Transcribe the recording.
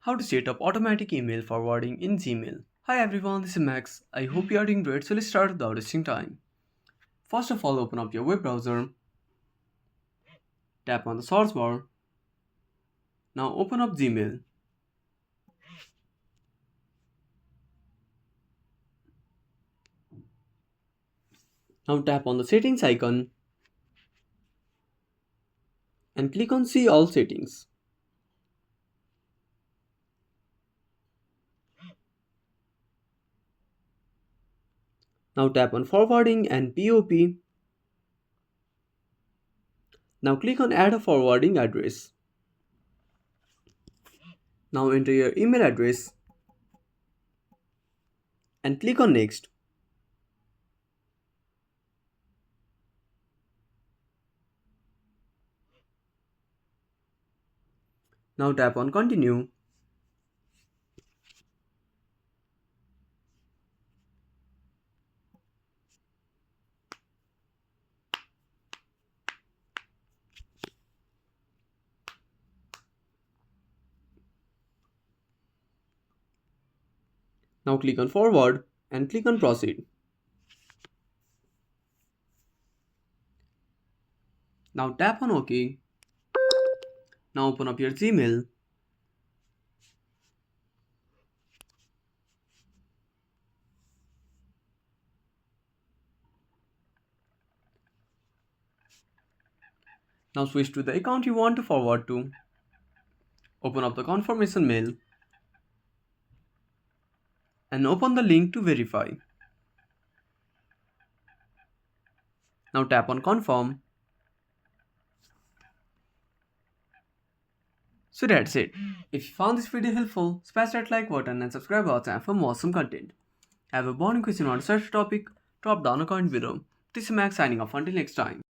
How to set up automatic email forwarding in Gmail. Hi everyone, this is Max. I hope you are doing great, so let's start without wasting time. First of all, open up your web browser, tap on the search bar. Now open up Gmail. Now tap on the settings icon and click on see all settings. Now tap on forwarding and POP. Now click on add a forwarding address. Now enter your email address and click on next. Now tap on continue. Now click on forward and click on proceed. Now tap on OK. Now open up your Gmail. Now switch to the account you want to forward to. Open up the confirmation mail and open the link to verify. Now tap on confirm. So that's it. If you found this video helpful, smash that like button and subscribe our channel for more awesome content. Have a burning question on a such topic? Drop down a comment below. This is Max signing off until next time.